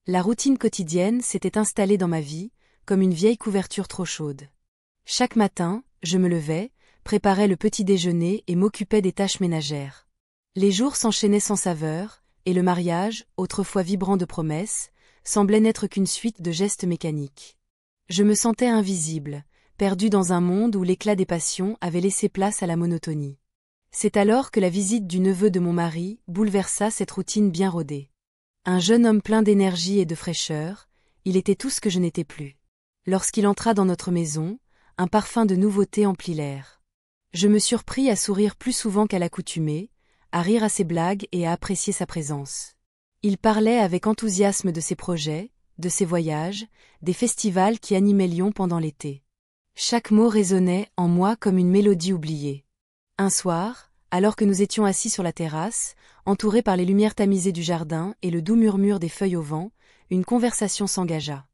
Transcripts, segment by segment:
La routine quotidienne s'était installée dans ma vie, comme une vieille couverture trop chaude. Chaque matin, je me levais, préparais le petit déjeuner et m'occupais des tâches ménagères. Les jours s'enchaînaient sans saveur, et le mariage, autrefois vibrant de promesses, semblait n'être qu'une suite de gestes mécaniques. Je me sentais invisible, perdu dans un monde où l'éclat des passions avait laissé place à la monotonie. C'est alors que la visite du neveu de mon mari bouleversa cette routine bien rodée. Un jeune homme plein d'énergie et de fraîcheur, il était tout ce que je n'étais plus. Lorsqu'il entra dans notre maison, un parfum de nouveauté emplit l'air. Je me surpris à sourire plus souvent qu'à l'accoutumée, à rire à ses blagues et à apprécier sa présence. Il parlait avec enthousiasme de ses projets, de ses voyages, des festivals qui animaient Lyon pendant l'été. Chaque mot résonnait en moi comme une mélodie oubliée. Un soir, alors que nous étions assis sur la terrasse, entourés par les lumières tamisées du jardin et le doux murmure des feuilles au vent, une conversation s'engagea.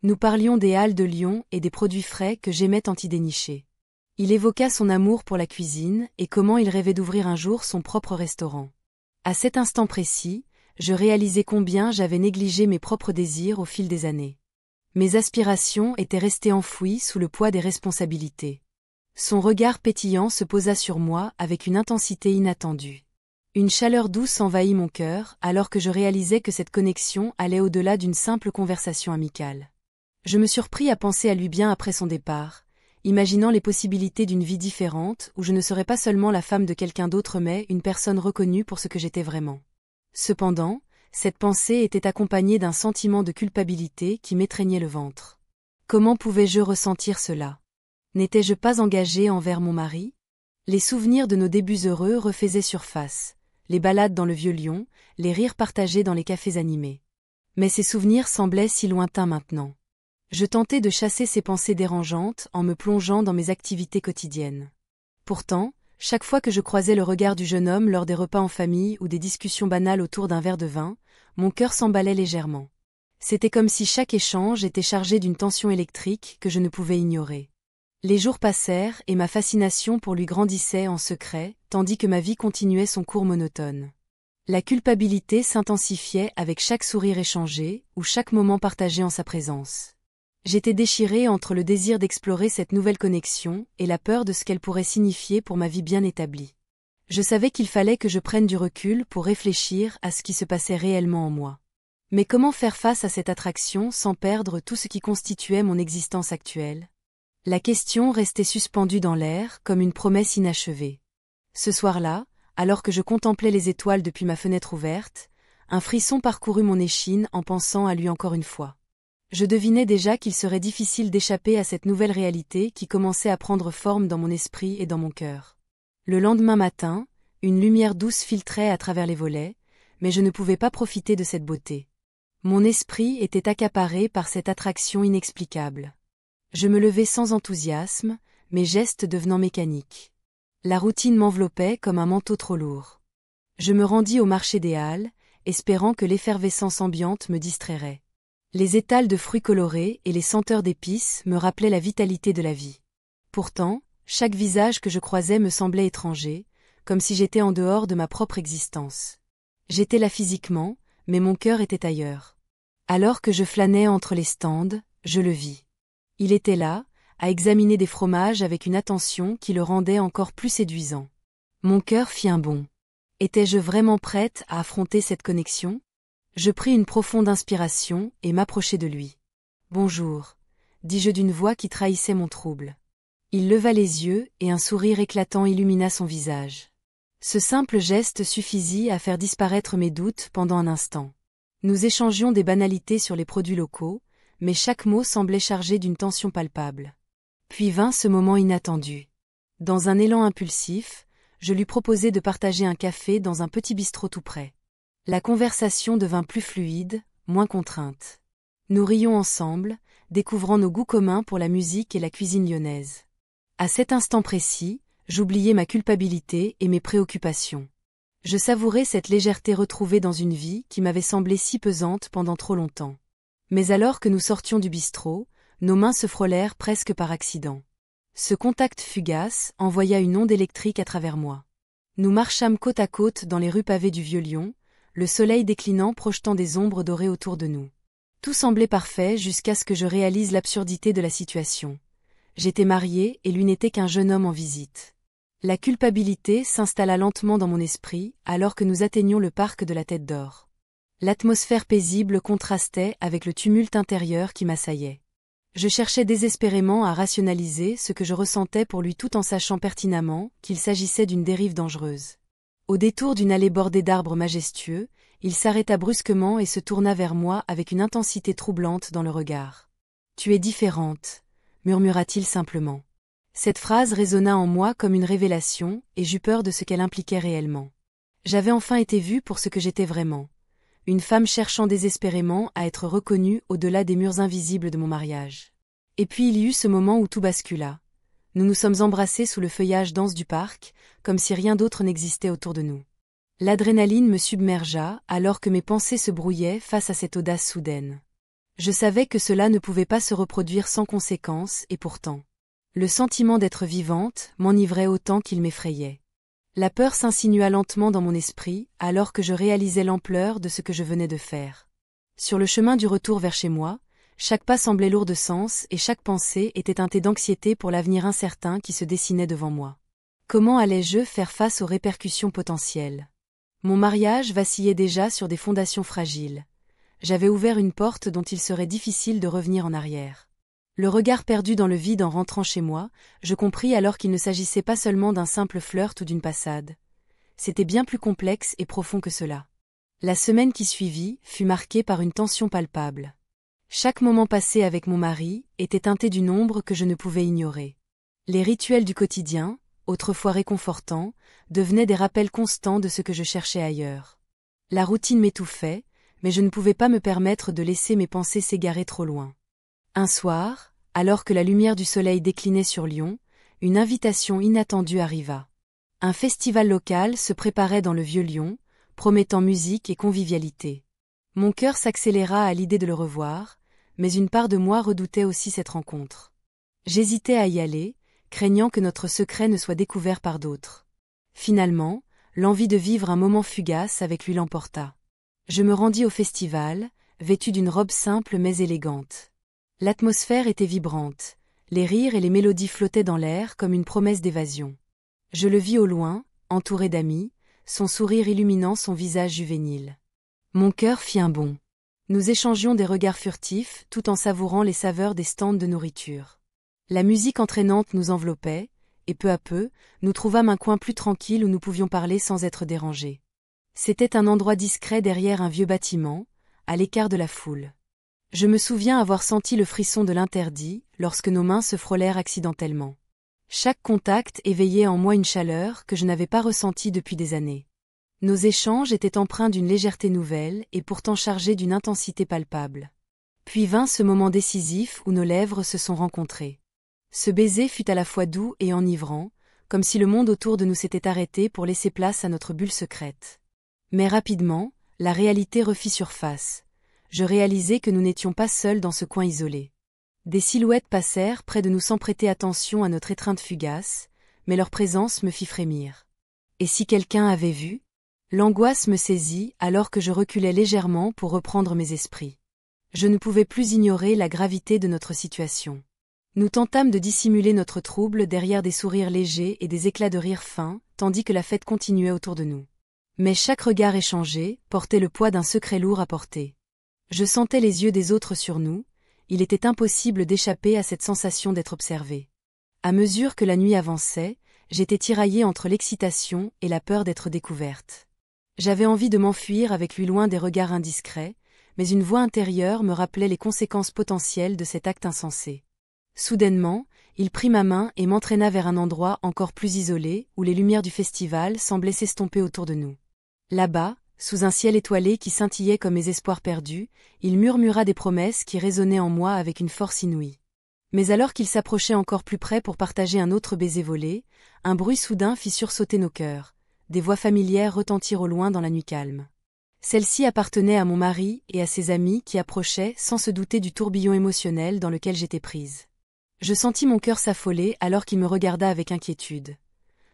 Nous parlions des halles de Lyon et des produits frais que j'aimais tant y dénicher. Il évoqua son amour pour la cuisine et comment il rêvait d'ouvrir un jour son propre restaurant. À cet instant précis, je réalisais combien j'avais négligé mes propres désirs au fil des années. Mes aspirations étaient restées enfouies sous le poids des responsabilités. Son regard pétillant se posa sur moi avec une intensité inattendue. Une chaleur douce envahit mon cœur alors que je réalisais que cette connexion allait au-delà d'une simple conversation amicale. Je me surpris à penser à lui bien après son départ, imaginant les possibilités d'une vie différente où je ne serais pas seulement la femme de quelqu'un d'autre mais une personne reconnue pour ce que j'étais vraiment. Cependant, cette pensée était accompagnée d'un sentiment de culpabilité qui m'étreignait le ventre. Comment pouvais-je ressentir cela? N'étais-je pas engagée envers mon mari? Les souvenirs de nos débuts heureux refaisaient surface, les balades dans le vieux Lyon, les rires partagés dans les cafés animés. Mais ces souvenirs semblaient si lointains maintenant. Je tentais de chasser ces pensées dérangeantes en me plongeant dans mes activités quotidiennes. Pourtant, chaque fois que je croisais le regard du jeune homme lors des repas en famille ou des discussions banales autour d'un verre de vin, mon cœur s'emballait légèrement. C'était comme si chaque échange était chargé d'une tension électrique que je ne pouvais ignorer. Les jours passèrent et ma fascination pour lui grandissait en secret, tandis que ma vie continuait son cours monotone. La culpabilité s'intensifiait avec chaque sourire échangé ou chaque moment partagé en sa présence. J'étais déchirée entre le désir d'explorer cette nouvelle connexion et la peur de ce qu'elle pourrait signifier pour ma vie bien établie. Je savais qu'il fallait que je prenne du recul pour réfléchir à ce qui se passait réellement en moi. Mais comment faire face à cette attraction sans perdre tout ce qui constituait mon existence actuelle? La question restait suspendue dans l'air comme une promesse inachevée. Ce soir-là, alors que je contemplais les étoiles depuis ma fenêtre ouverte, un frisson parcourut mon échine en pensant à lui encore une fois. Je devinais déjà qu'il serait difficile d'échapper à cette nouvelle réalité qui commençait à prendre forme dans mon esprit et dans mon cœur. Le lendemain matin, une lumière douce filtrait à travers les volets, mais je ne pouvais pas profiter de cette beauté. Mon esprit était accaparé par cette attraction inexplicable. Je me levai sans enthousiasme, mes gestes devenant mécaniques. La routine m'enveloppait comme un manteau trop lourd. Je me rendis au marché des Halles, espérant que l'effervescence ambiante me distrairait. Les étals de fruits colorés et les senteurs d'épices me rappelaient la vitalité de la vie. Pourtant, chaque visage que je croisais me semblait étranger, comme si j'étais en dehors de ma propre existence. J'étais là physiquement, mais mon cœur était ailleurs. Alors que je flânais entre les stands, je le vis. Il était là, à examiner des fromages avec une attention qui le rendait encore plus séduisant. Mon cœur fit un bond. Étais-je vraiment prête à affronter cette connexion? Je pris une profonde inspiration et m'approchai de lui. « Bonjour », dis-je d'une voix qui trahissait mon trouble. Il leva les yeux et un sourire éclatant illumina son visage. Ce simple geste suffisit à faire disparaître mes doutes pendant un instant. Nous échangions des banalités sur les produits locaux, mais chaque mot semblait chargé d'une tension palpable. Puis vint ce moment inattendu. Dans un élan impulsif, je lui proposai de partager un café dans un petit bistrot tout près. La conversation devint plus fluide, moins contrainte. Nous rions ensemble, découvrant nos goûts communs pour la musique et la cuisine lyonnaise. À cet instant précis, j'oubliais ma culpabilité et mes préoccupations. Je savourais cette légèreté retrouvée dans une vie qui m'avait semblé si pesante pendant trop longtemps. Mais alors que nous sortions du bistrot, nos mains se frôlèrent presque par accident. Ce contact fugace envoya une onde électrique à travers moi. Nous marchâmes côte à côte dans les rues pavées du Vieux Lyon, le soleil déclinant projetant des ombres dorées autour de nous. Tout semblait parfait jusqu'à ce que je réalise l'absurdité de la situation. J'étais mariée et lui n'était qu'un jeune homme en visite. La culpabilité s'installa lentement dans mon esprit alors que nous atteignions le parc de la Tête d'Or. L'atmosphère paisible contrastait avec le tumulte intérieur qui m'assaillait. Je cherchais désespérément à rationaliser ce que je ressentais pour lui tout en sachant pertinemment qu'il s'agissait d'une dérive dangereuse. Au détour d'une allée bordée d'arbres majestueux, il s'arrêta brusquement et se tourna vers moi avec une intensité troublante dans le regard. « Tu es différente », murmura-t-il simplement. Cette phrase résonna en moi comme une révélation, et j'eus peur de ce qu'elle impliquait réellement. J'avais enfin été vue pour ce que j'étais vraiment. Une femme cherchant désespérément à être reconnue au-delà des murs invisibles de mon mariage. Et puis il y eut ce moment où tout bascula. Nous nous sommes embrassés sous le feuillage dense du parc, comme si rien d'autre n'existait autour de nous. L'adrénaline me submergea alors que mes pensées se brouillaient face à cette audace soudaine. Je savais que cela ne pouvait pas se reproduire sans conséquence et pourtant. Le sentiment d'être vivante m'enivrait autant qu'il m'effrayait. La peur s'insinua lentement dans mon esprit alors que je réalisais l'ampleur de ce que je venais de faire. Sur le chemin du retour vers chez moi, chaque pas semblait lourd de sens et chaque pensée était teintée d'anxiété pour l'avenir incertain qui se dessinait devant moi. Comment allais-je faire face aux répercussions potentielles ? Mon mariage vacillait déjà sur des fondations fragiles. J'avais ouvert une porte dont il serait difficile de revenir en arrière. Le regard perdu dans le vide en rentrant chez moi, je compris alors qu'il ne s'agissait pas seulement d'un simple flirt ou d'une passade. C'était bien plus complexe et profond que cela. La semaine qui suivit fut marquée par une tension palpable. Chaque moment passé avec mon mari était teinté d'une ombre que je ne pouvais ignorer. Les rituels du quotidien, autrefois réconfortants, devenaient des rappels constants de ce que je cherchais ailleurs. La routine m'étouffait, mais je ne pouvais pas me permettre de laisser mes pensées s'égarer trop loin. Un soir, alors que la lumière du soleil déclinait sur Lyon, une invitation inattendue arriva. Un festival local se préparait dans le vieux Lyon, promettant musique et convivialité. Mon cœur s'accéléra à l'idée de le revoir, mais une part de moi redoutait aussi cette rencontre. J'hésitais à y aller, craignant que notre secret ne soit découvert par d'autres. Finalement, l'envie de vivre un moment fugace avec lui l'emporta. Je me rendis au festival, vêtue d'une robe simple mais élégante. L'atmosphère était vibrante, les rires et les mélodies flottaient dans l'air comme une promesse d'évasion. Je le vis au loin, entouré d'amis, son sourire illuminant son visage juvénile. Mon cœur fit un bond. Nous échangions des regards furtifs tout en savourant les saveurs des stands de nourriture. La musique entraînante nous enveloppait, et peu à peu, nous trouvâmes un coin plus tranquille où nous pouvions parler sans être dérangés. C'était un endroit discret derrière un vieux bâtiment, à l'écart de la foule. Je me souviens avoir senti le frisson de l'interdit lorsque nos mains se frôlèrent accidentellement. Chaque contact éveillait en moi une chaleur que je n'avais pas ressentie depuis des années. Nos échanges étaient empreints d'une légèreté nouvelle et pourtant chargés d'une intensité palpable. Puis vint ce moment décisif où nos lèvres se sont rencontrées. Ce baiser fut à la fois doux et enivrant, comme si le monde autour de nous s'était arrêté pour laisser place à notre bulle secrète. Mais rapidement, la réalité refit surface. Je réalisai que nous n'étions pas seuls dans ce coin isolé. Des silhouettes passèrent près de nous sans prêter attention à notre étreinte fugace, mais leur présence me fit frémir. Et si quelqu'un avait vu ? L'angoisse me saisit alors que je reculais légèrement pour reprendre mes esprits. Je ne pouvais plus ignorer la gravité de notre situation. Nous tentâmes de dissimuler notre trouble derrière des sourires légers et des éclats de rire fins, tandis que la fête continuait autour de nous. Mais chaque regard échangé portait le poids d'un secret lourd à porter. Je sentais les yeux des autres sur nous, il était impossible d'échapper à cette sensation d'être observé. À mesure que la nuit avançait, j'étais tiraillée entre l'excitation et la peur d'être découverte. J'avais envie de m'enfuir avec lui loin des regards indiscrets, mais une voix intérieure me rappelait les conséquences potentielles de cet acte insensé. Soudainement, il prit ma main et m'entraîna vers un endroit encore plus isolé, où les lumières du festival semblaient s'estomper autour de nous. Là-bas, sous un ciel étoilé qui scintillait comme mes espoirs perdus, il murmura des promesses qui résonnaient en moi avec une force inouïe. Mais alors qu'il s'approchait encore plus près pour partager un autre baiser volé, un bruit soudain fit sursauter nos cœurs. Des voix familières retentirent au loin dans la nuit calme. Celle-ci appartenait à mon mari et à ses amis qui approchaient sans se douter du tourbillon émotionnel dans lequel j'étais prise. Je sentis mon cœur s'affoler alors qu'il me regarda avec inquiétude.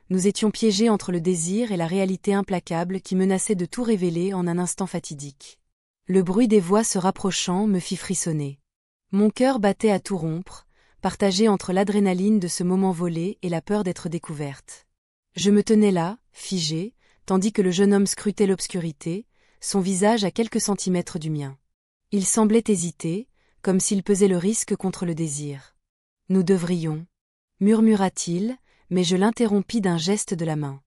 Nous étions piégés entre le désir et la réalité implacable qui menaçait de tout révéler en un instant fatidique. Le bruit des voix se rapprochant me fit frissonner. Mon cœur battait à tout rompre, partagé entre l'adrénaline de ce moment volé et la peur d'être découverte. Je me tenais là, figé, tandis que le jeune homme scrutait l'obscurité, son visage à quelques centimètres du mien. Il semblait hésiter, comme s'il pesait le risque contre le désir. « Nous devrions, » murmura-t-il, mais je l'interrompis d'un geste de la main.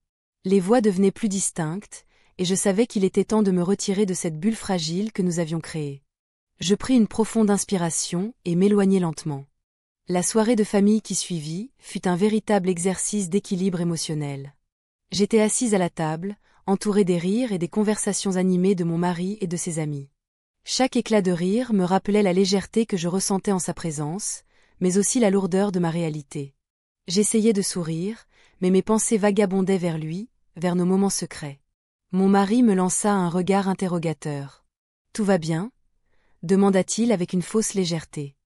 Les voix devenaient plus distinctes, et je savais qu'il était temps de me retirer de cette bulle fragile que nous avions créée. Je pris une profonde inspiration et m'éloignai lentement. La soirée de famille qui suivit fut un véritable exercice d'équilibre émotionnel. J'étais assise à la table, entourée des rires et des conversations animées de mon mari et de ses amis. Chaque éclat de rire me rappelait la légèreté que je ressentais en sa présence, mais aussi la lourdeur de ma réalité. J'essayais de sourire, mais mes pensées vagabondaient vers lui, vers nos moments secrets. Mon mari me lança un regard interrogateur. « Tout va bien ?» demanda-t-il avec une fausse légèreté.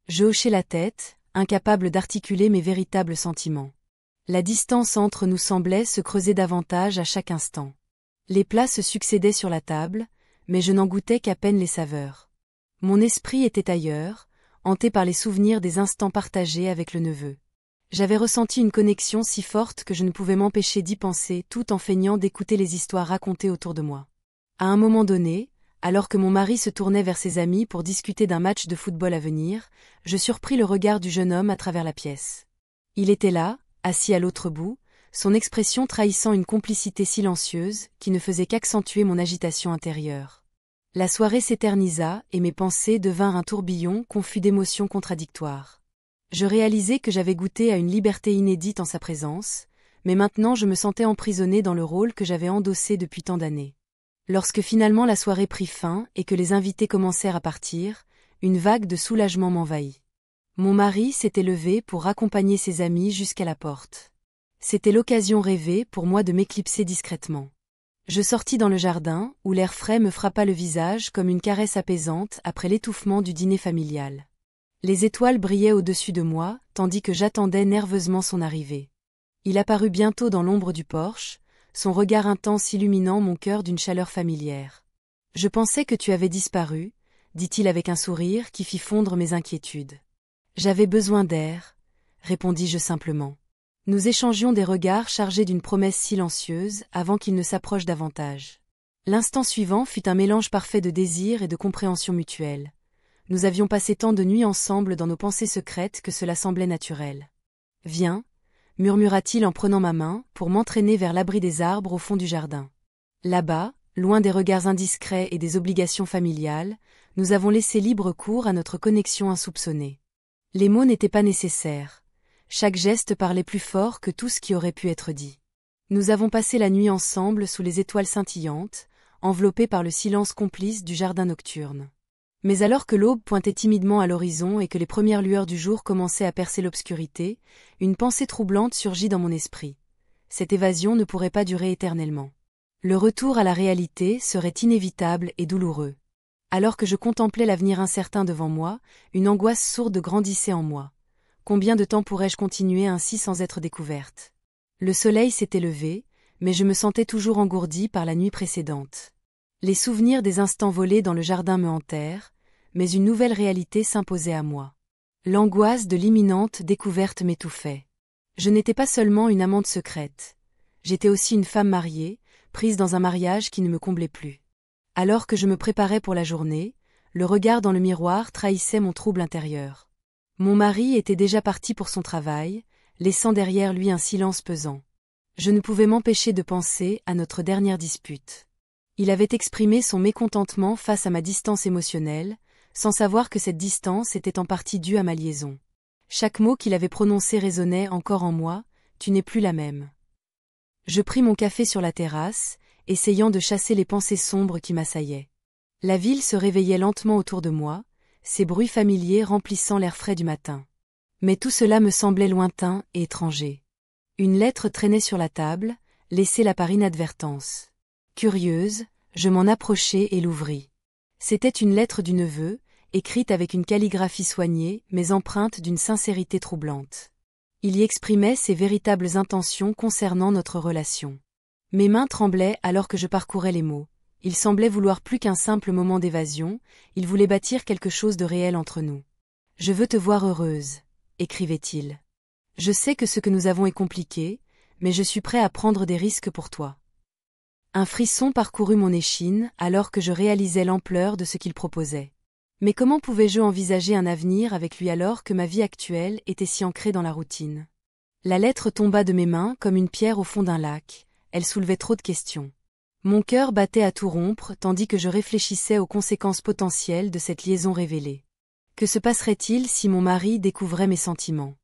Je hochai la tête, incapable d'articuler mes véritables sentiments. La distance entre nous semblait se creuser davantage à chaque instant. Les plats se succédaient sur la table, mais je n'en goûtais qu'à peine les saveurs. Mon esprit était ailleurs, hanté par les souvenirs des instants partagés avec le neveu. J'avais ressenti une connexion si forte que je ne pouvais m'empêcher d'y penser tout en feignant d'écouter les histoires racontées autour de moi. À un moment donné, alors que mon mari se tournait vers ses amis pour discuter d'un match de football à venir, je surpris le regard du jeune homme à travers la pièce. Il était là, assis à l'autre bout, son expression trahissant une complicité silencieuse qui ne faisait qu'accentuer mon agitation intérieure. La soirée s'éternisa et mes pensées devinrent un tourbillon confus d'émotions contradictoires. Je réalisais que j'avais goûté à une liberté inédite en sa présence, mais maintenant je me sentais emprisonnée dans le rôle que j'avais endossé depuis tant d'années. Lorsque finalement la soirée prit fin et que les invités commencèrent à partir, une vague de soulagement m'envahit. Mon mari s'était levé pour raccompagner ses amis jusqu'à la porte. C'était l'occasion rêvée pour moi de m'éclipser discrètement. Je sortis dans le jardin, où l'air frais me frappa le visage comme une caresse apaisante après l'étouffement du dîner familial. Les étoiles brillaient au-dessus de moi, tandis que j'attendais nerveusement son arrivée. Il apparut bientôt dans l'ombre du porche, son regard intense illuminant mon cœur d'une chaleur familière. « Je pensais que tu avais disparu », dit-il avec un sourire qui fit fondre mes inquiétudes. « J'avais besoin d'air », répondis-je simplement. Nous échangions des regards chargés d'une promesse silencieuse avant qu'il ne s'approche davantage. L'instant suivant fut un mélange parfait de désir et de compréhension mutuelle. Nous avions passé tant de nuits ensemble dans nos pensées secrètes que cela semblait naturel. « Viens », murmura-t-il en prenant ma main pour m'entraîner vers l'abri des arbres au fond du jardin. Là-bas, loin des regards indiscrets et des obligations familiales, nous avons laissé libre cours à notre connexion insoupçonnée. Les mots n'étaient pas nécessaires. Chaque geste parlait plus fort que tout ce qui aurait pu être dit. Nous avons passé la nuit ensemble sous les étoiles scintillantes, enveloppés par le silence complice du jardin nocturne. Mais alors que l'aube pointait timidement à l'horizon et que les premières lueurs du jour commençaient à percer l'obscurité, une pensée troublante surgit dans mon esprit. Cette évasion ne pourrait pas durer éternellement. Le retour à la réalité serait inévitable et douloureux. Alors que je contemplais l'avenir incertain devant moi, une angoisse sourde grandissait en moi. Combien de temps pourrais-je continuer ainsi sans être découverte? Le soleil s'était levé, mais je me sentais toujours engourdie par la nuit précédente. Les souvenirs des instants volés dans le jardin me hantèrent, mais une nouvelle réalité s'imposait à moi. L'angoisse de l'imminente découverte m'étouffait. Je n'étais pas seulement une amante secrète. J'étais aussi une femme mariée, prise dans un mariage qui ne me comblait plus. Alors que je me préparais pour la journée, le regard dans le miroir trahissait mon trouble intérieur. Mon mari était déjà parti pour son travail, laissant derrière lui un silence pesant. Je ne pouvais m'empêcher de penser à notre dernière dispute. Il avait exprimé son mécontentement face à ma distance émotionnelle, sans savoir que cette distance était en partie due à ma liaison. Chaque mot qu'il avait prononcé résonnait encore en moi, « Tu n'es plus la même ». Je pris mon café sur la terrasse, essayant de chasser les pensées sombres qui m'assaillaient. La ville se réveillait lentement autour de moi, ses bruits familiers remplissant l'air frais du matin. Mais tout cela me semblait lointain et étranger. Une lettre traînait sur la table, laissée là par inadvertance. Curieuse, je m'en approchai et l'ouvris. C'était une lettre du neveu, écrite avec une calligraphie soignée, mais empreinte d'une sincérité troublante. Il y exprimait ses véritables intentions concernant notre relation. Mes mains tremblaient alors que je parcourais les mots. Il semblait vouloir plus qu'un simple moment d'évasion, il voulait bâtir quelque chose de réel entre nous. « Je veux te voir heureuse », écrivait-il. « Je sais que ce que nous avons est compliqué, mais je suis prêt à prendre des risques pour toi. » Un frisson parcourut mon échine alors que je réalisais l'ampleur de ce qu'il proposait. Mais comment pouvais-je envisager un avenir avec lui alors que ma vie actuelle était si ancrée dans la routine? La lettre tomba de mes mains comme une pierre au fond d'un lac, elle soulevait trop de questions. Mon cœur battait à tout rompre tandis que je réfléchissais aux conséquences potentielles de cette liaison révélée. Que se passerait-il si mon mari découvrait mes sentiments?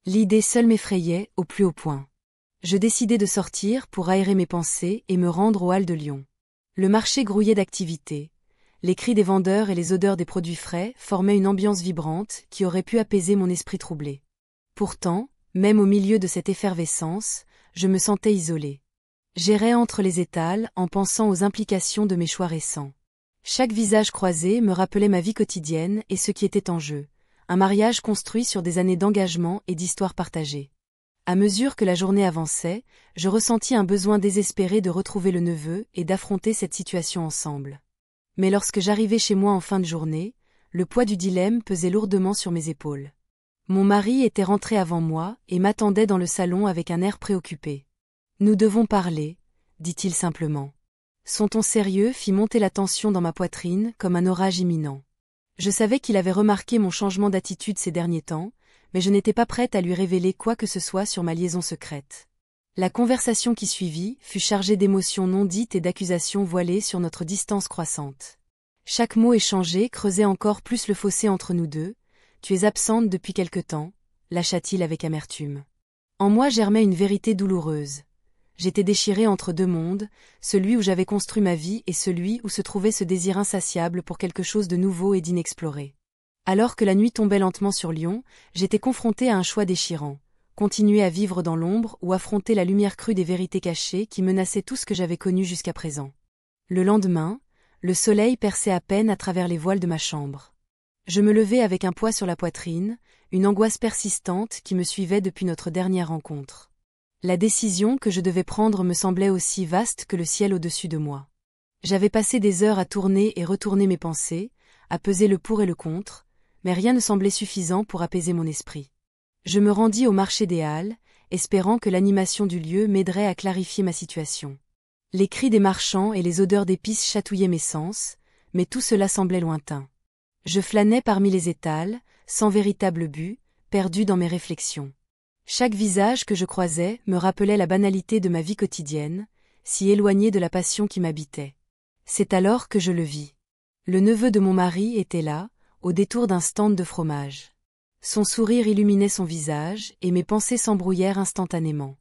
L'idée seule m'effrayait au plus haut point. Je décidai de sortir pour aérer mes pensées et me rendre aux Halles de Lyon. Le marché grouillait d'activité. Les cris des vendeurs et les odeurs des produits frais formaient une ambiance vibrante qui aurait pu apaiser mon esprit troublé. Pourtant, même au milieu de cette effervescence, je me sentais isolée. J'errais entre les étals en pensant aux implications de mes choix récents. Chaque visage croisé me rappelait ma vie quotidienne et ce qui était en jeu, un mariage construit sur des années d'engagement et d'histoires partagées. À mesure que la journée avançait, je ressentis un besoin désespéré de retrouver le neveu et d'affronter cette situation ensemble. Mais lorsque j'arrivai chez moi en fin de journée, le poids du dilemme pesait lourdement sur mes épaules. Mon mari était rentré avant moi et m'attendait dans le salon avec un air préoccupé. « Nous devons parler », dit-il simplement. Son ton sérieux fit monter la tension dans ma poitrine comme un orage imminent. Je savais qu'il avait remarqué mon changement d'attitude ces derniers temps, mais je n'étais pas prête à lui révéler quoi que ce soit sur ma liaison secrète. La conversation qui suivit fut chargée d'émotions non dites et d'accusations voilées sur notre distance croissante. Chaque mot échangé creusait encore plus le fossé entre nous deux. « Tu es absente depuis quelque temps », lâcha-t-il avec amertume. En moi germait une vérité douloureuse. J'étais déchirée entre deux mondes, celui où j'avais construit ma vie et celui où se trouvait ce désir insatiable pour quelque chose de nouveau et d'inexploré. Alors que la nuit tombait lentement sur Lyon, j'étais confrontée à un choix déchirant. Continuer à vivre dans l'ombre ou affronter la lumière crue des vérités cachées qui menaçaient tout ce que j'avais connu jusqu'à présent. Le lendemain, le soleil perçait à peine à travers les voiles de ma chambre. Je me levai avec un poids sur la poitrine, une angoisse persistante qui me suivait depuis notre dernière rencontre. La décision que je devais prendre me semblait aussi vaste que le ciel au-dessus de moi. J'avais passé des heures à tourner et retourner mes pensées, à peser le pour et le contre, mais rien ne semblait suffisant pour apaiser mon esprit. Je me rendis au marché des Halles, espérant que l'animation du lieu m'aiderait à clarifier ma situation. Les cris des marchands et les odeurs d'épices chatouillaient mes sens, mais tout cela semblait lointain. Je flânais parmi les étals, sans véritable but, perdu dans mes réflexions. Chaque visage que je croisais me rappelait la banalité de ma vie quotidienne, si éloignée de la passion qui m'habitait. C'est alors que je le vis. Le neveu de mon mari était là, au détour d'un stand de fromage. Son sourire illuminait son visage et mes pensées s'embrouillèrent instantanément.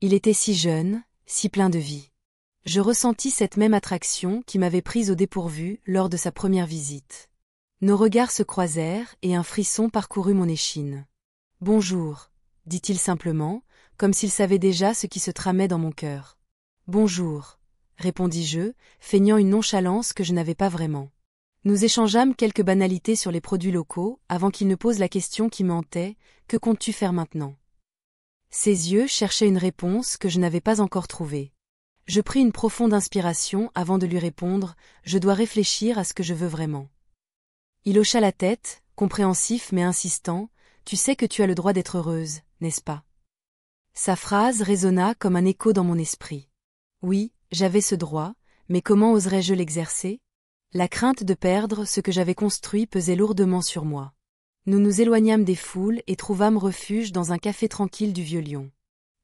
Il était si jeune, si plein de vie. Je ressentis cette même attraction qui m'avait prise au dépourvu lors de sa première visite. Nos regards se croisèrent et un frisson parcourut mon échine. « Bonjour », dit-il simplement, comme s'il savait déjà ce qui se tramait dans mon cœur. « Bonjour », répondis-je, feignant une nonchalance que je n'avais pas vraiment. Nous échangeâmes quelques banalités sur les produits locaux avant qu'il ne pose la question qui me hantait, « Que comptes-tu faire maintenant ?» Ses yeux cherchaient une réponse que je n'avais pas encore trouvée. Je pris une profonde inspiration avant de lui répondre, « Je dois réfléchir à ce que je veux vraiment. » Il hocha la tête, compréhensif mais insistant, « Tu sais que tu as le droit d'être heureuse, n'est-ce pas ?» Sa phrase résonna comme un écho dans mon esprit. Oui, j'avais ce droit, mais comment oserais-je l'exercer? La crainte de perdre ce que j'avais construit pesait lourdement sur moi. Nous nous éloignâmes des foules et trouvâmes refuge dans un café tranquille du Vieux-Lyon.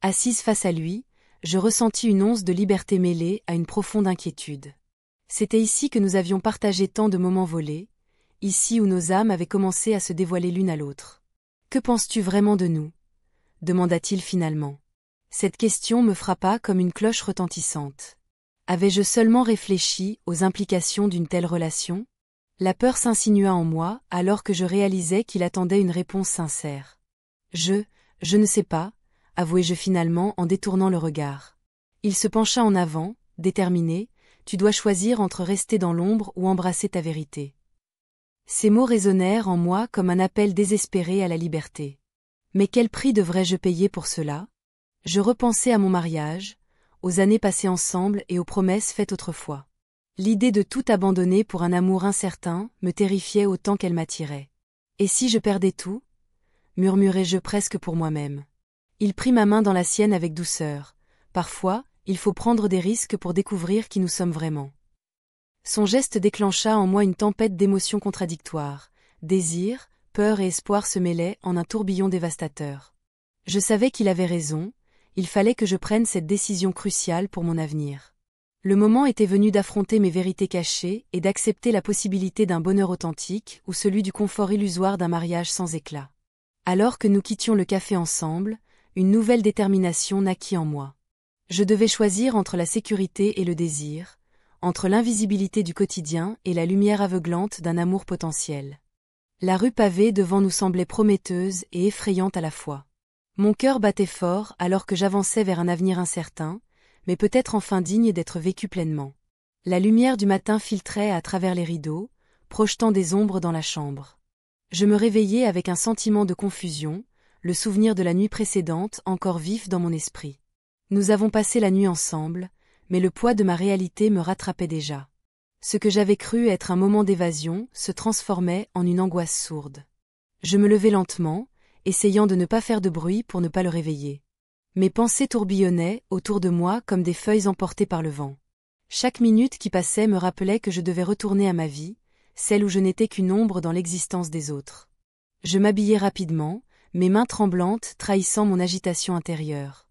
Assise face à lui, je ressentis une once de liberté mêlée à une profonde inquiétude. C'était ici que nous avions partagé tant de moments volés, ici où nos âmes avaient commencé à se dévoiler l'une à l'autre. « Que penses-tu vraiment de nous ?» demanda-t-il finalement. Cette question me frappa comme une cloche retentissante. Avais-je seulement réfléchi aux implications d'une telle relation? La peur s'insinua en moi alors que je réalisais qu'il attendait une réponse sincère. Je ne sais pas, avouai-je finalement en détournant le regard. Il se pencha en avant, déterminé, « Tu dois choisir entre rester dans l'ombre ou embrasser ta vérité. » Ces mots résonnèrent en moi comme un appel désespéré à la liberté. Mais quel prix devrais-je payer pour cela? Je repensai à mon mariage, aux années passées ensemble et aux promesses faites autrefois. L'idée de tout abandonner pour un amour incertain me terrifiait autant qu'elle m'attirait. Et si je perdais tout? Murmurai-je presque pour moi-même. Il prit ma main dans la sienne avec douceur. Parfois, il faut prendre des risques pour découvrir qui nous sommes vraiment. Son geste déclencha en moi une tempête d'émotions contradictoires. Désir, peur et espoir se mêlaient en un tourbillon dévastateur. Je savais qu'il avait raison, il fallait que je prenne cette décision cruciale pour mon avenir. Le moment était venu d'affronter mes vérités cachées et d'accepter la possibilité d'un bonheur authentique ou celui du confort illusoire d'un mariage sans éclat. Alors que nous quittions le café ensemble, une nouvelle détermination naquit en moi. Je devais choisir entre la sécurité et le désir, entre l'invisibilité du quotidien et la lumière aveuglante d'un amour potentiel. La rue pavée devant nous semblait prometteuse et effrayante à la fois. Mon cœur battait fort alors que j'avançais vers un avenir incertain, mais peut-être enfin digne d'être vécu pleinement. La lumière du matin filtrait à travers les rideaux, projetant des ombres dans la chambre. Je me réveillai avec un sentiment de confusion, le souvenir de la nuit précédente encore vif dans mon esprit. Nous avons passé la nuit ensemble, mais le poids de ma réalité me rattrapait déjà. Ce que j'avais cru être un moment d'évasion se transformait en une angoisse sourde. Je me levai lentement, essayant de ne pas faire de bruit pour ne pas le réveiller. Mes pensées tourbillonnaient autour de moi comme des feuilles emportées par le vent. Chaque minute qui passait me rappelait que je devais retourner à ma vie, celle où je n'étais qu'une ombre dans l'existence des autres. Je m'habillai rapidement, mes mains tremblantes trahissant mon agitation intérieure.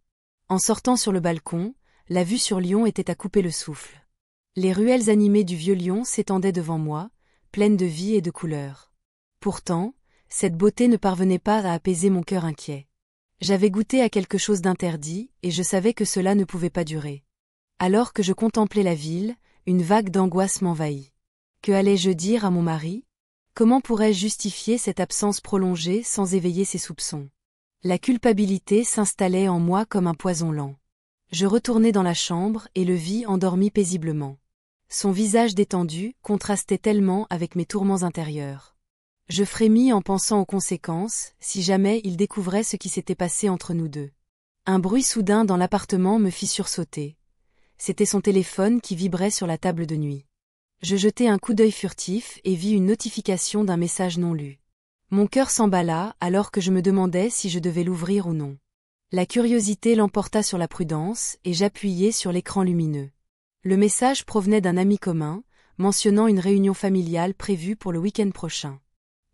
En sortant sur le balcon, la vue sur Lyon était à couper le souffle. Les ruelles animées du vieux Lyon s'étendaient devant moi, pleines de vie et de couleurs. Pourtant, cette beauté ne parvenait pas à apaiser mon cœur inquiet. J'avais goûté à quelque chose d'interdit, et je savais que cela ne pouvait pas durer. Alors que je contemplais la ville, une vague d'angoisse m'envahit. Que allais-je dire à mon mari? Comment pourrais-je justifier cette absence prolongée sans éveiller ses soupçons? La culpabilité s'installait en moi comme un poison lent. Je retournai dans la chambre et le vis endormi paisiblement. Son visage détendu contrastait tellement avec mes tourments intérieurs. Je frémis en pensant aux conséquences, si jamais il découvrait ce qui s'était passé entre nous deux. Un bruit soudain dans l'appartement me fit sursauter. C'était son téléphone qui vibrait sur la table de nuit. Je jetai un coup d'œil furtif et vis une notification d'un message non lu. Mon cœur s'emballa alors que je me demandais si je devais l'ouvrir ou non. La curiosité l'emporta sur la prudence et j'appuyai sur l'écran lumineux. Le message provenait d'un ami commun, mentionnant une réunion familiale prévue pour le week-end prochain.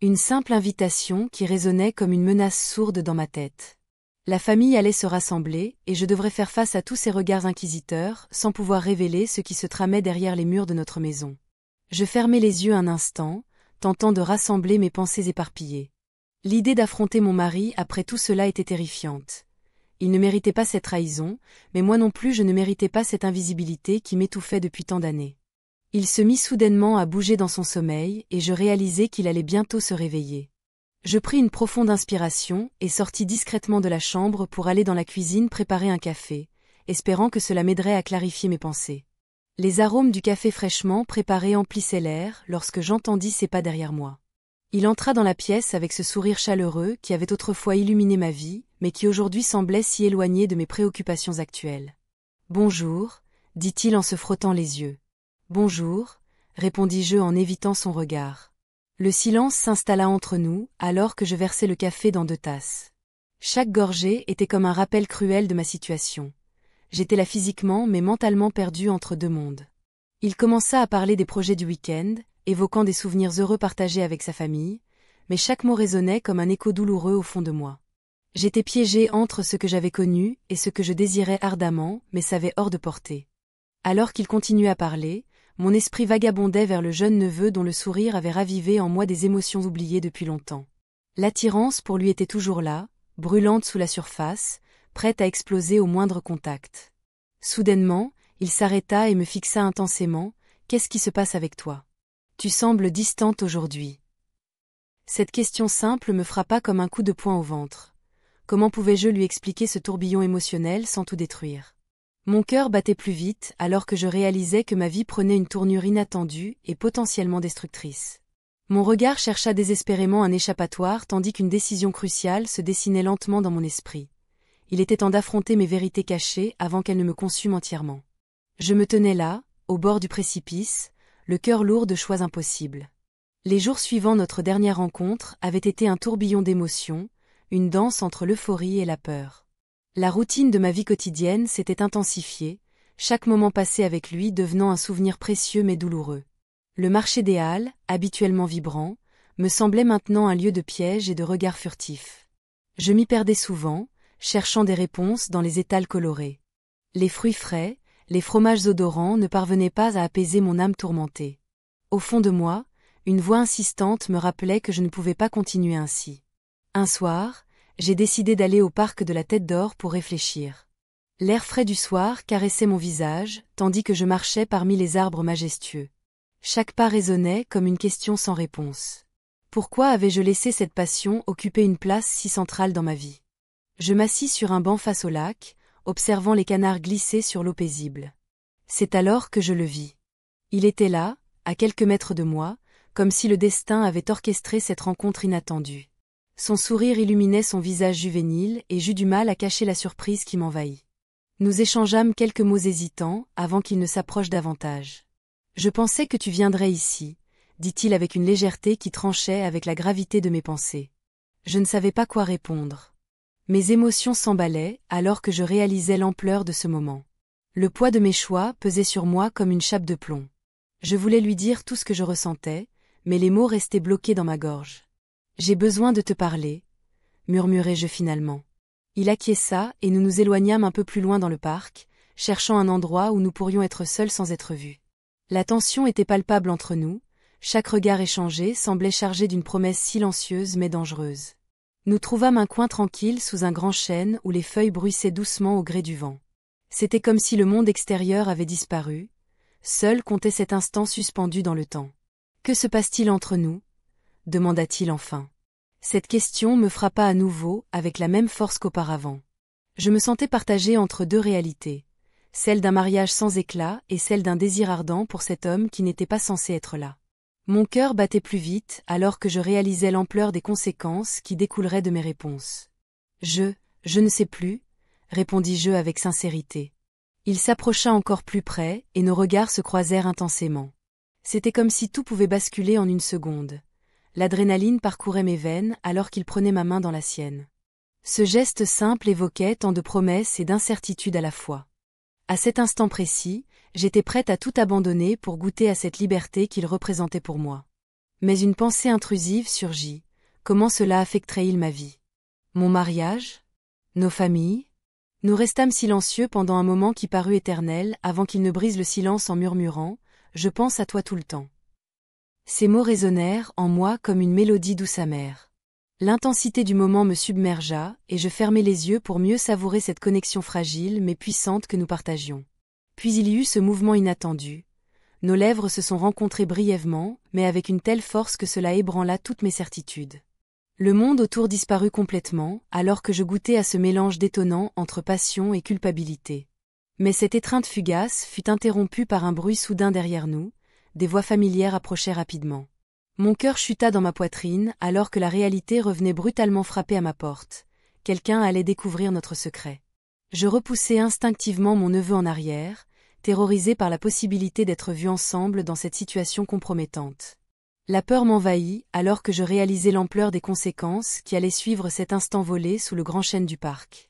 Une simple invitation qui résonnait comme une menace sourde dans ma tête. La famille allait se rassembler et je devrais faire face à tous ces regards inquisiteurs sans pouvoir révéler ce qui se tramait derrière les murs de notre maison. Je fermai les yeux un instant, tentant de rassembler mes pensées éparpillées. L'idée d'affronter mon mari après tout cela était terrifiante. Il ne méritait pas cette trahison, mais moi non plus je ne méritais pas cette invisibilité qui m'étouffait depuis tant d'années. Il se mit soudainement à bouger dans son sommeil et je réalisai qu'il allait bientôt se réveiller. Je pris une profonde inspiration et sortis discrètement de la chambre pour aller dans la cuisine préparer un café, espérant que cela m'aiderait à clarifier mes pensées. Les arômes du café fraîchement préparé emplissaient l'air lorsque j'entendis ses pas derrière moi. Il entra dans la pièce avec ce sourire chaleureux qui avait autrefois illuminé ma vie, mais qui aujourd'hui semblait si éloigné de mes préoccupations actuelles. « Bonjour », dit-il en se frottant les yeux. « Bonjour », répondis-je en évitant son regard. Le silence s'installa entre nous, alors que je versais le café dans 2 tasses. Chaque gorgée était comme un rappel cruel de ma situation. J'étais là physiquement mais mentalement perdue entre 2 mondes. Il commença à parler des projets du week-end, évoquant des souvenirs heureux partagés avec sa famille, mais chaque mot résonnait comme un écho douloureux au fond de moi. J'étais piégée entre ce que j'avais connu et ce que je désirais ardemment, mais savais hors de portée. Alors qu'il continuait à parler, mon esprit vagabondait vers le jeune neveu dont le sourire avait ravivé en moi des émotions oubliées depuis longtemps. L'attirance pour lui était toujours là, brûlante sous la surface, prête à exploser au moindre contact. Soudainement, il s'arrêta et me fixa intensément. « Qu'est-ce qui se passe avec toi? Tu sembles distante aujourd'hui. » Cette question simple me frappa comme un coup de poing au ventre. Comment pouvais-je lui expliquer ce tourbillon émotionnel sans tout détruire? Mon cœur battait plus vite alors que je réalisais que ma vie prenait une tournure inattendue et potentiellement destructrice. Mon regard chercha désespérément un échappatoire tandis qu'une décision cruciale se dessinait lentement dans mon esprit. Il était temps d'affronter mes vérités cachées avant qu'elles ne me consument entièrement. Je me tenais là, au bord du précipice, le cœur lourd de choix impossibles. Les jours suivant notre dernière rencontre avaient été un tourbillon d'émotions, une danse entre l'euphorie et la peur. La routine de ma vie quotidienne s'était intensifiée, chaque moment passé avec lui devenant un souvenir précieux mais douloureux. Le marché des Halles, habituellement vibrant, me semblait maintenant un lieu de pièges et de regards furtifs. Je m'y perdais souvent, cherchant des réponses dans les étals colorés. Les fruits frais, les fromages odorants ne parvenaient pas à apaiser mon âme tourmentée. Au fond de moi, une voix insistante me rappelait que je ne pouvais pas continuer ainsi. Un soir, j'ai décidé d'aller au parc de la Tête d'Or pour réfléchir. L'air frais du soir caressait mon visage, tandis que je marchais parmi les arbres majestueux. Chaque pas résonnait comme une question sans réponse. Pourquoi avais-je laissé cette passion occuper une place si centrale dans ma vie? Je m'assis sur un banc face au lac, observant les canards glisser sur l'eau paisible. C'est alors que je le vis. Il était là, à quelques mètres de moi, comme si le destin avait orchestré cette rencontre inattendue. Son sourire illuminait son visage juvénile et j'eus du mal à cacher la surprise qui m'envahit. Nous échangeâmes quelques mots hésitants avant qu'il ne s'approche davantage. « Je pensais que tu viendrais ici », dit-il avec une légèreté qui tranchait avec la gravité de mes pensées. Je ne savais pas quoi répondre. Mes émotions s'emballaient alors que je réalisais l'ampleur de ce moment. Le poids de mes choix pesait sur moi comme une chape de plomb. Je voulais lui dire tout ce que je ressentais, mais les mots restaient bloqués dans ma gorge. « J'ai besoin de te parler », murmurai-je finalement. Il acquiesça et nous nous éloignâmes un peu plus loin dans le parc, cherchant un endroit où nous pourrions être seuls sans être vus. La tension était palpable entre nous, chaque regard échangé semblait chargé d'une promesse silencieuse mais dangereuse. Nous trouvâmes un coin tranquille sous un grand chêne où les feuilles bruissaient doucement au gré du vent. C'était comme si le monde extérieur avait disparu, seul comptait cet instant suspendu dans le temps. « Que se passe-t-il entre nous ?» demanda-t-il enfin. Cette question me frappa à nouveau avec la même force qu'auparavant. Je me sentais partagée entre deux réalités, celle d'un mariage sans éclat et celle d'un désir ardent pour cet homme qui n'était pas censé être là. Mon cœur battait plus vite alors que je réalisais l'ampleur des conséquences qui découleraient de mes réponses. Je ne sais plus, répondis-je avec sincérité. Il s'approcha encore plus près et nos regards se croisèrent intensément. C'était comme si tout pouvait basculer en une seconde. L'adrénaline parcourait mes veines alors qu'il prenait ma main dans la sienne. Ce geste simple évoquait tant de promesses et d'incertitudes à la fois. À cet instant précis, j'étais prête à tout abandonner pour goûter à cette liberté qu'il représentait pour moi. Mais une pensée intrusive surgit. Comment cela affecterait-il ma vie? Mon mariage? Nos familles? Nous restâmes silencieux pendant un moment qui parut éternel avant qu'il ne brise le silence en murmurant « Je pense à toi tout le temps ». Ces mots résonnèrent en moi comme une mélodie douce amère. L'intensité du moment me submergea et je fermai les yeux pour mieux savourer cette connexion fragile mais puissante que nous partagions. Puis il y eut ce mouvement inattendu. Nos lèvres se sont rencontrées brièvement, mais avec une telle force que cela ébranla toutes mes certitudes. Le monde autour disparut complètement, alors que je goûtais à ce mélange détonnant entre passion et culpabilité. Mais cette étreinte fugace fut interrompue par un bruit soudain derrière nous, des voix familières approchaient rapidement. Mon cœur chuta dans ma poitrine alors que la réalité revenait brutalement frapper à ma porte. Quelqu'un allait découvrir notre secret. Je repoussai instinctivement mon neveu en arrière, terrorisé par la possibilité d'être vus ensemble dans cette situation compromettante. La peur m'envahit alors que je réalisais l'ampleur des conséquences qui allaient suivre cet instant volé sous le grand chêne du parc.